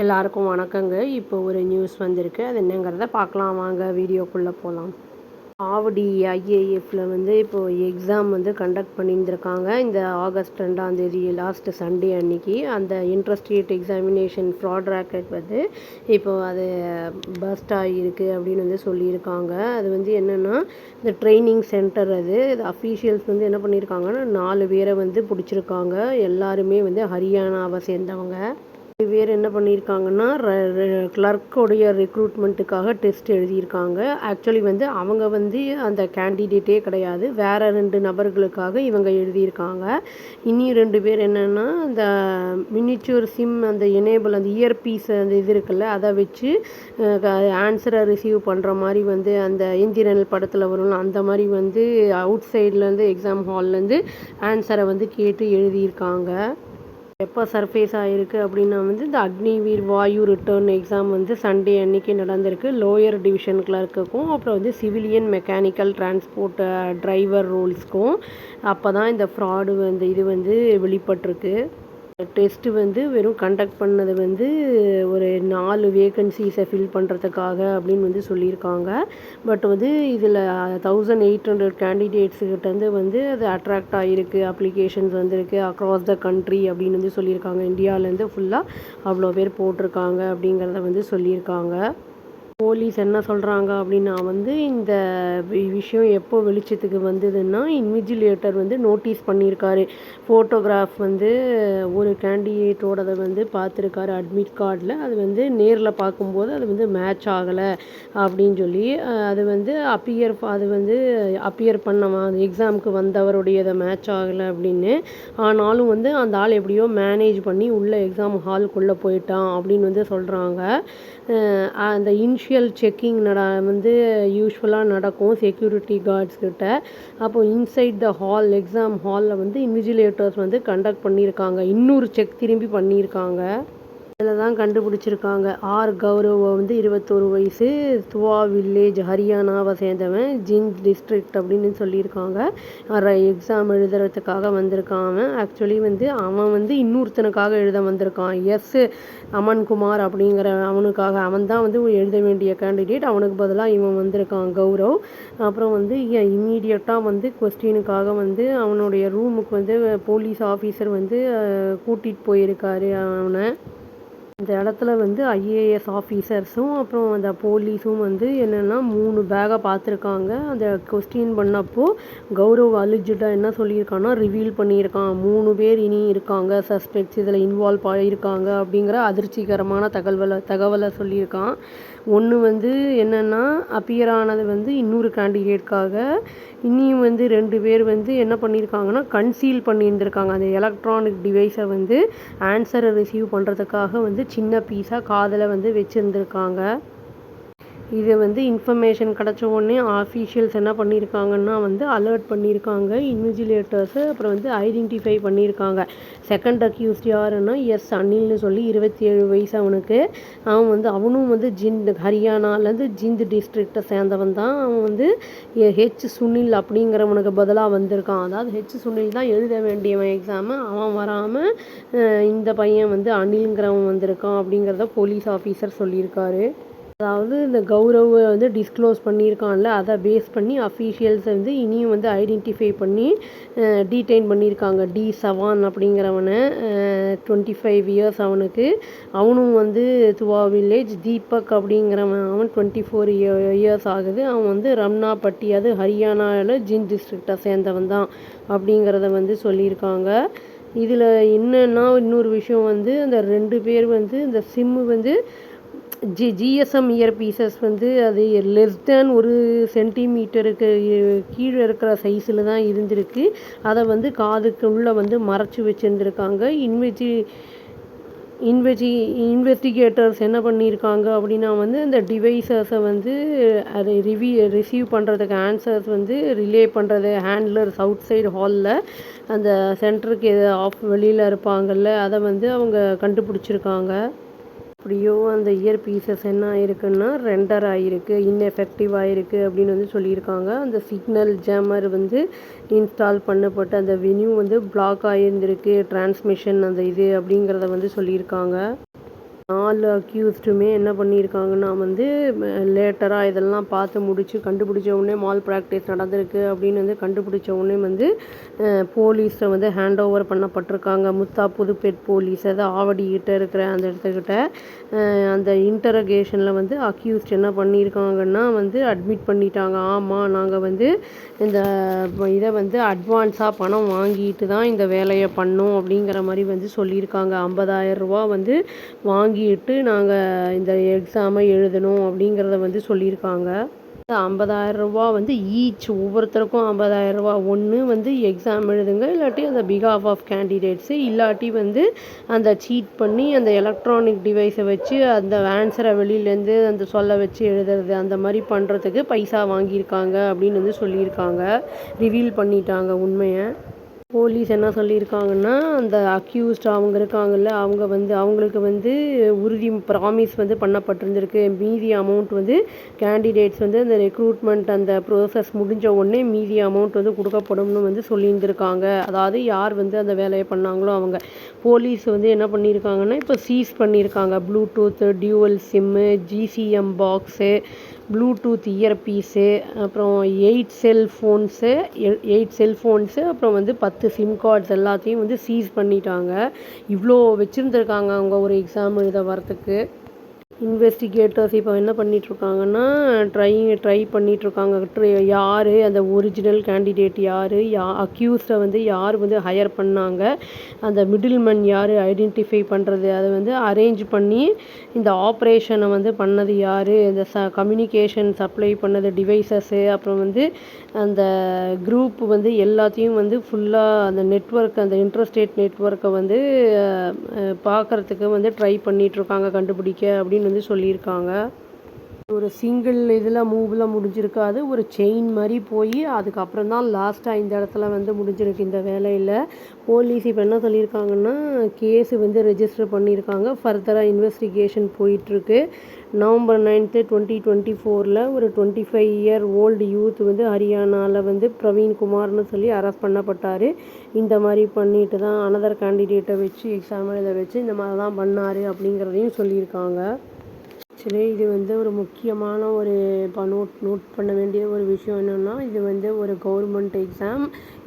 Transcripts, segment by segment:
எல்லாருக்கும் வணக்கங்க. இப்போ ஒரு நியூஸ் வந்திருக்கு. அது என்னங்கிறத பார்க்கலாம் வாங்க. வீடியோக்குள்ளே போகலாம். ஆவடி ஐஏஎஃப்ல இப்போ எக்ஸாம் கண்டக்ட் பண்ணியிருந்திருக்காங்க. இந்த ஆகஸ்ட் 2ஆம் தேதி லாஸ்ட் சண்டே அன்னைக்கு. அந்த இன்ட்ரஸ்டேட் எக்ஸாமினேஷன் ஃப்ராட் ராக்கெட் இப்போ அது பஸ்ட் ஆகியிருக்கு அப்படின்னு சொல்லியிருக்காங்க. அது என்னென்னா இந்த ட்ரைனிங் சென்டர் இது அஃபீஷியல்ஸ் என்ன பண்ணியிருக்காங்கன்னா 4 பேரை பிடிச்சிருக்காங்க. எல்லாருமே ஹரியானாவை சேர்ந்தவங்க. வேறு என்ன பண்ணியிருக்காங்கன்னா கிளர்க்கோடைய ரெக்ரூட்மெண்ட்டுக்காக டெஸ்ட் எழுதியிருக்காங்க. ஆக்சுவலி அவங்க அந்த கேண்டிடேட்டே கிடையாது, வேறு 2 நபர்களுக்காக இவங்க எழுதியிருக்காங்க. இனி 2 பேர் என்னென்னா அந்த மினிச்சூர் சிம் அந்த எனேபிள் அந்த இயர்பீஸ் அந்த இது இருக்குல்ல, அதை வச்சு ஆன்சரை ரிசீவ் பண்ணுற மாதிரி அந்த எந்திரன் படத்தில் வரும் அந்த மாதிரி அவுட் சைட்லேருந்து எக்ஸாம் ஹால்லேருந்து ஆன்சரை கேட்டு எழுதியிருக்காங்க. எப்போ சர்ஃபேஸ் ஆகிருக்கு அப்படின்னா இந்த அக்னிவீர் வாயு ரிட்டர்ன் எக்ஸாம் சண்டே அன்னைக்கு நடந்திருக்கு. லோயர் டிவிஷன் கிளர்க்குக்கும் அப்புறம் சிவிலியன் மெக்கானிக்கல் டிரான்ஸ்போர்ட் டிரைவர் ரோல்ஸ்க்கும். அப்போ தான் இந்த ஃப்ராடு இது வெளிப்பட்டிருக்கு. டெஸ்ட்டு வெறும் கண்டக்ட் பண்ணது ஒரு 4 வேக்கன்சிஸை ஃபில் பண்ணுறதுக்காக அப்படின்னு சொல்லியிருக்காங்க. பட் இதில் 1800 கேண்டிடேட்ஸுக்கிட்டேருந்து அது அட்ராக்ட் ஆகிருக்கு. அப்ளிகேஷன்ஸ் வந்திருக்கு அக்ராஸ் த கண்ட்ரி அப்படின்னு சொல்லியிருக்காங்க. இந்தியாவிலேருந்து ஃபுல்லாக அவ்வளோ பேர் போட்டிருக்காங்க அப்படிங்கிறத சொல்லியிருக்காங்க. போலீஸ் என்ன சொல்கிறாங்க அப்படின்னா இந்த விஷயம் எப்போ வெளிச்சத்துக்கு வந்ததுன்னா இன்விஜிலேட்டர் நோட்டீஸ் பண்ணியிருக்காரு. ஃபோட்டோகிராஃப் ஒரு கேண்டிடேட்டோடதை பார்த்துருக்காரு அட்மிட் கார்டில். அது நேரில் பார்க்கும்போது அது மேட்ச் ஆகலை அப்படின்னு சொல்லி அது அப்பியர் பண்ண எக்ஸாமுக்கு வந்தவருடையதை மேட்ச் ஆகலை அப்படின்னு. ஆனாலும் அந்த ஆள் எப்படியோ மேனேஜ் பண்ணி உள்ளே எக்ஸாம் ஹாலுக்குள்ளே போயிட்டான் அப்படின்னு சொல்கிறாங்க. அந்த இனிஷியல் செக்கிங் யூஸ்வலாக நடக்கும் செக்யூரிட்டி கார்ட்ஸ் கிட்ட. அப்போது இன்சைட் த ஹால் எக்ஸாம் ஹாலில் இன்விஜிலேட்டர்ஸ் கண்டக்ட் பண்ணியிருக்காங்க. இன்னொரு செக் திரும்பி பண்ணியிருக்காங்க. இதில் தான் கண்டுபிடிச்சிருக்காங்க. கௌரவ் 21 வயசு, துவா வில்லேஜ் ஹரியானாவை சேர்ந்தவன், ஜிந்த் டிஸ்ட்ரிக்ட் அப்படின்னு சொல்லியிருக்காங்க. எக்ஸாம் எழுதுறதுக்காக வந்திருக்கான் அவன். ஆக்சுவலி அவன் இன்னொருத்தனுக்காக எழுத வந்திருக்கான். அமன்குமார் அப்படிங்கிற அவனுக்காக. அவன் தான் எழுத வேண்டிய கேண்டிடேட். அவனுக்கு பதிலாக இவன் வந்திருக்கான் கௌரவ். அப்புறம் இம்மீடியட்டாக கொஸ்டினுக்காக அவனுடைய ரூமுக்கு போலீஸ் ஆஃபீஸர் கூட்டிகிட்டு போயிருக்காரு அவனை. இந்த இடத்துல ஐஏஎஸ் ஆஃபீஸர்ஸும் அப்புறம் அந்த போலீஸும் என்னென்னா 3 பேக்கை பார்த்துருக்காங்க. அந்த கொஸ்டின் பண்ணப்போ கௌரவ் அலிஜிட்டாக என்ன சொல்லியிருக்கான்னா ரிவீல் பண்ணியிருக்கான். 3 பேர் இனி இருக்காங்க சஸ்பெக்ட்ஸ் இதில் இன்வால்வ் ஆகியிருக்காங்க அப்படிங்கிற அதிர்ச்சிகரமான தகவலை சொல்லியிருக்கான். ஒன்று என்னென்னா அப்பியர் ஆனது இன்னொரு கேண்டிடேட்காக. இனியும் 2 பேர் என்ன பண்ணியிருக்காங்கன்னா கன்சீல் பண்ணியிருந்திருக்காங்க. அந்த எலக்ட்ரானிக் டிவைஸை ஆன்சரை ரிசீவ் பண்ணுறதுக்காக சின்ன பீஸாக காதில் வச்சுருந்துருக்காங்க. இது இன்ஃபர்மேஷன் கிடச்ச உடனே ஆஃபீஷியல்ஸ் என்ன பண்ணியிருக்காங்கன்னா அலர்ட் பண்ணியிருக்காங்க இன்விஜிலேட்டர்ஸு. அப்புறம் ஐடென்டிஃபை பண்ணியிருக்காங்க. செகண்ட் அக்யூஸ்ட் யாருன்னா அனில்னு சொல்லி 27 வயசு அவனுக்கு. அவனும் ஜிந்த் ஹரியானாலேருந்து ஜிந்த் டிஸ்ட்ரிக்டை சேர்ந்தவன் தான். அவன் சுனில் அப்படிங்கிறவனுக்கு பதிலாக வந்திருக்கான். அதாவது சுனில் தான் எழுத வேண்டியவன் எக்ஸாமு. அவன் வராமல் இந்த பையன் அனில்ங்கிறவன் வந்திருக்கான் அப்படிங்கிறத போலீஸ் ஆஃபீஸர் சொல்லியிருக்காரு. அதாவது இந்த கௌரவ டிஸ்க்ளோஸ் பண்ணியிருக்கான்ல, அதை பேஸ் பண்ணி அஃபீஷியல்ஸ் இனியும் ஐடென்டிஃபை பண்ணி டீடைன் பண்ணியிருக்காங்க. D7 அப்படிங்கிறவனை 25 இயர்ஸ் அவனுக்கு. அவனும் துவா வில்லேஜ். தீபக் அப்படிங்கிறவன் அவன் 24 இயர்ஸ் ஆகுது. அவன் ரம்னாபட்டி அது ஹரியானாவில் ஜிந்த் டிஸ்ட்ரிக்டை சேர்ந்தவன் தான் அப்படிங்கிறத சொல்லியிருக்காங்க. இதில் என்னன்னா இன்னொரு விஷயம் அந்த 2 பேர் இந்த சிம்மு ஜிஎஸ்எம் இயர் பீசஸ் அது லெஸ் தேன் 1 சென்டிமீட்டருக்கு கீழே இருக்கிற சைஸில் தான் இருந்திருக்கு. அதை காதுக்கு உள்ளே மறைச்சி வச்சுருந்துருக்காங்க. இன்வெஸ்டிகேட்டர்ஸ் என்ன பண்ணியிருக்காங்க அப்படின்னா இந்த டிவைஸஸை அதை ரிசீவ் பண்ணுறதுக்கு ஆன்சர்ஸ் ரிலே பண்ணுறது ஹேண்ட்லர்ஸ் அவுட் சைடு ஹாலில் அந்த சென்டருக்கு வெளியில் இருப்பாங்கள்ல, அதை அவங்க கண்டுபிடிச்சிருக்காங்க. அப்படியோ அந்த இயர் பீசஸ் என்ன ஆயிருக்குன்னா ரெண்டர் ஆகிருக்கு, இன்எஃபெக்டிவ் ஆகிருக்கு அப்படின்னு சொல்லியிருக்காங்க. அந்த சிக்னல் ஜேமர் இன்ஸ்டால் பண்ணப்பட்டு அந்த வென்யூ பிளாக் ஆகியிருந்திருக்கு, டிரான்ஸ்மிஷன் அந்த இது அப்படிங்கிறத சொல்லியிருக்காங்க. 4 அக்யூஸ்டுமே என்ன பண்ணியிருக்காங்கன்னா வந்து லேட்டராக இதெல்லாம் பார்த்து கண்டுபிடிச்ச உடனே மால் ப்ராக்டிஸ் நடந்திருக்கு அப்படின்னு வந்து கண்டுபிடிச்ச உடனே வந்து போலீஸை வந்து ஹேண்ட் ஓவர் பண்ணப்பட்டிருக்காங்க. முத்தா புதுப்பேட் போலீஸ், அதாவது ஆவடிக்கிட்ட இருக்கிற அந்த இடத்துக்கிட்ட அந்த இன்டரகேஷனில் வந்து அக்யூஸ்ட் என்ன பண்ணியிருக்காங்கன்னா வந்து அட்மிட் பண்ணிட்டாங்க. ஆமாம், நாங்கள் வந்து இந்த இதை வந்து அட்வான்ஸாக பணம் வாங்கிட்டு தான் இந்த வேலையை பண்ணோம் அப்படிங்கிற மாதிரி வந்து சொல்லியிருக்காங்க. 50,000 ரூபா வந்து வாங்கிட்டு நாங்கள் இந்த எக்ஸாமை எழுதணும் அப்படிங்கிறத வந்து சொல்லியிருக்காங்க. 50,000 ரூபா வந்து ஒவ்வொருத்தருக்கும் 50,000 ரூபா. ஒன்று வந்து எக்ஸாம் எழுதுங்க, இல்லாட்டி அந்த பிகாஃப் ஆஃப் கேண்டிடேட்ஸு, இல்லாட்டி வந்து அந்த சீட் பண்ணி அந்த எலக்ட்ரானிக் டிவைஸை வச்சு அந்த ஆன்சரை வெளியிலேருந்து அந்த சொல்ல வச்சு எழுதுறது, அந்த மாதிரி பண்ணுறதுக்கு பைசா வாங்கியிருக்காங்க அப்படின்னு வந்து சொல்லியிருக்காங்க. ரிவீல் பண்ணிட்டாங்க உண்மையை. போலீஸ் என்ன சொல்லியிருக்காங்கன்னா, அந்த அக்யூஸ்ட் அவங்க இருக்காங்கல்ல, அவங்களுக்கு வந்து ப்ராமிஸ் வந்து பண்ணப்பட்டிருந்திருக்கு. மீதி அமௌண்ட் வந்து கேண்டிடேட்ஸ் வந்து அந்த ரெக்ரூட்மெண்ட் அந்த ப்ரோசஸ் முடிஞ்ச உடனே மீதி அமௌண்ட் வந்து கொடுக்கப்படும்னு வந்து சொல்லியிருந்திருக்காங்க. அதாவது யார் வந்து அந்த வேலையை பண்ணாங்களோ அவங்க. போலீஸ் வந்து என்ன பண்ணியிருக்காங்கன்னா, இப்போ சீஸ் பண்ணியிருக்காங்க. Bluetooth, dual sim, GCM box, bluetooth earpiece, அப்புறம் 8 செல்ஃபோன்ஸு, அப்புறம் வந்து 10 சிம் கார்ட்ஸ் எல்லாத்தையும் வந்து சீஸ் பண்ணிட்டாங்க. இவ்வளோ வச்சுருந்துருக்காங்க அவங்க ஒரு எக்ஸாம் எழுத வரத்துக்கு. இன்வெஸ்டிகேட்டர்ஸ் இப்போ என்ன பண்ணிகிட்ருக்காங்கன்னா ட்ரை பண்ணிகிட்ருக்காங்க. யார் அந்த ஒரிஜினல் கேண்டிடேட் யார், அக்யூஸ்டை வந்து யார் வந்து ஹையர் பண்ணாங்க, அந்த மிடில்மேன் யார் ஐடென்டிஃபை பண்ணுறது, அதை வந்து அரேஞ்ச் பண்ணி இந்த ஆப்ரேஷனை வந்து பண்ணது யார், இந்த கம்யூனிகேஷன் சப்ளை பண்ணது டிவைசஸ்ஸு, அப்புறம் வந்து அந்த குரூப் வந்து எல்லாத்தையும் வந்து ஃபுல்லாக அந்த நெட்வொர்க், அந்த இன்டர்ஸ்டேட் நெட்வொர்க்கை வந்து பார்க்குறதுக்கு வந்து ட்ரை பண்ணிகிட்ருக்காங்க கண்டுபிடிக்க அப்படின்னு வந்து சொல்லியிருக்காங்க. ஒரு சிங்கிள் இதில் மூவில் முடிஞ்சிருக்காது, ஒரு செயின் மாதிரி போய் அதுக்கப்புறம் தான் லாஸ்ட்டாக இந்த இடத்துல வந்து முடிஞ்சிருக்கு இந்த வேலையில். போலீஸ் இப்போ என்ன சொல்லியிருக்காங்கன்னா, கேஸு வந்து ரெஜிஸ்டர் பண்ணியிருக்காங்க. ஃபர்தராக இன்வெஸ்டிகேஷன் போயிட்டுருக்கு. November 9th 2024 ஒரு 25 இயர் ஓல்டு யூத் வந்து ஹரியானாவில் வந்து பிரவீன் குமார்னு சொல்லி அரெஸ்ட் பண்ணப்பட்டார். இந்த மாதிரி பண்ணிட்டு தான் அனதர் கேண்டிடேட்டை வச்சு எக்ஸாம் எழுத வச்சு இந்த மாதிரி தான் பண்ணார் அப்படிங்கிறதையும் சொல்லியிருக்காங்க. ஆக்சுவலி இது வந்து ஒரு முக்கியமான ஒரு நோட் பண்ண வேண்டிய ஒரு விஷயம் என்னென்னா, இது வந்து ஒரு கவர்மெண்ட் எக்ஸாம்,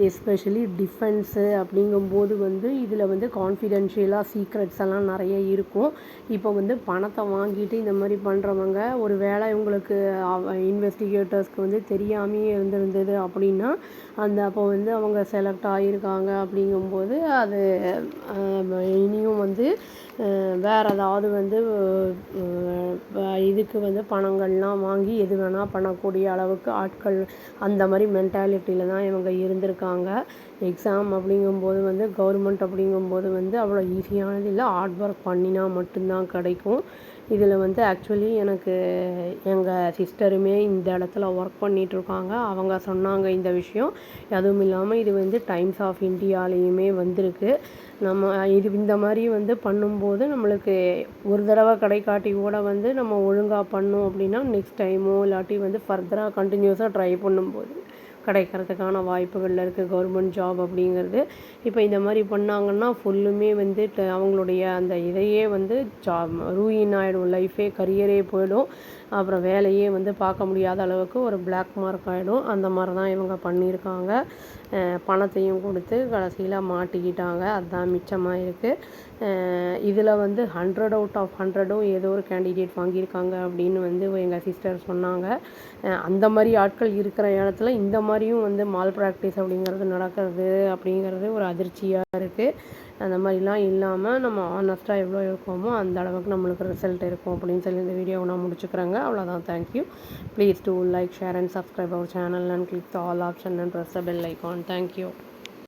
எஸ்பெஷலி டிஃபென்ஸு அப்படிங்கும்போது வந்து இதில் வந்து கான்ஃபிடென்ஷியலாக சீக்ரெட்ஸ் எல்லாம் நிறைய இருக்கும். இப்போ வந்து பணத்தை வாங்கிட்டு இந்த மாதிரி பண்ணுறவங்க ஒரு வேளை இவங்களுக்கு இன்வெஸ்டிகேட்டர்ஸ்க்கு வந்து தெரியாமையே இருந்திருந்தது அப்படின்னா அப்போ வந்து அவங்க செலக்ட் ஆகியிருக்காங்க அப்படிங்கும்போது அது இனியும் வந்து வேறு ஏதாவது வந்து இதுக்கு வந்து பணங்கள்லாம் வாங்கி எது வேணால் பண்ணக்கூடிய அளவுக்கு ஆட்கள் அந்த மாதிரி மென்டாலிட்டியில் தான் இவங்க இருந்திருக்காங்க. எக்ஸாம் அப்படிங்கும்போது வந்து கவர்மெண்ட் அப்படிங்கும்போது வந்து அவ்வளோ ஈஸியானது இல்லை, ஹார்ட் ஒர்க் பண்ணினா மட்டும்தான் கிடைக்கும். இதில் வந்து ஆக்சுவலி எனக்கு எங்கள் சிஸ்டருமே இந்த இடத்துல ஒர்க் பண்ணிகிட்ருக்காங்க. அவங்க சொன்னாங்க இந்த விஷயம். அதுவும் இல்லாமல் இது வந்து டைம்ஸ் ஆஃப் இந்தியாலேயுமே வந்திருக்கு. இந்த மாதிரி வந்து பண்ணும்போது நம்மளுக்கு ஒரு தடவை கிடைக்காட்டி கூட வந்து நம்ம ஒழுங்காக பண்ணோம் அப்படின்னா நெக்ஸ்ட் டைமோ இல்லாட்டி வந்து ஃபர்தராக கண்டினியூஸாக ட்ரை பண்ணும்போது கிடைக்கிறதுக்கான வாய்ப்புகள் இருக்குது கவர்மெண்ட் ஜாப் அப்படிங்கிறது. இப்போ இந்த மாதிரி பண்ணாங்கன்னா ஃபுல்லுமே வந்து அவங்களுடைய அந்த இதையே வந்து ரூயின் ஆகிடும், லைஃபே கரியரே போயிடும். அப்புறம் வேலையே வந்து பார்க்க முடியாத அளவுக்கு ஒரு பிளாக் மார்க் ஆகிடும். அந்த மாதிரி தான் இவங்க பண்ணியிருக்காங்க. பணத்தையும் கொடுத்து கடைசியில் மாட்டிக்கிட்டாங்க. அதுதான் மிச்சமாக இருக்குது. இதில் வந்து 100 அவுட் ஆஃப் 100 ஏதோ ஒரு கேண்டிடேட் வாங்கியிருக்காங்க அப்படின்னு வந்து எங்கள் சிஸ்டர் சொன்னாங்க. அந்த மாதிரி ஆட்கள் இருக்கிற இடத்துல இந்த மாதிரியும் வந்து மால் ப்ராக்டிஸ் அப்படிங்கிறது நடக்கிறது அப்படிங்கிறது ஒரு அதிர்ச்சியாக இருக்குது. அந்த மாதிரிலாம் இல்லாமல் நம்ம ஆனஸ்ட்டாக எவ்வளோ இருக்கோமோ அந்த அளவுக்கு நம்மளுக்கு ரிசல்ட் இருக்கும் அப்படின்னு சொல்லி இந்த வீடியோவை நான் முடிச்சுக்கிறேங்க. அவ்வளோதான். Thank you. Please do like, share and subscribe our channel and click the all option and press the bell icon. Thank you.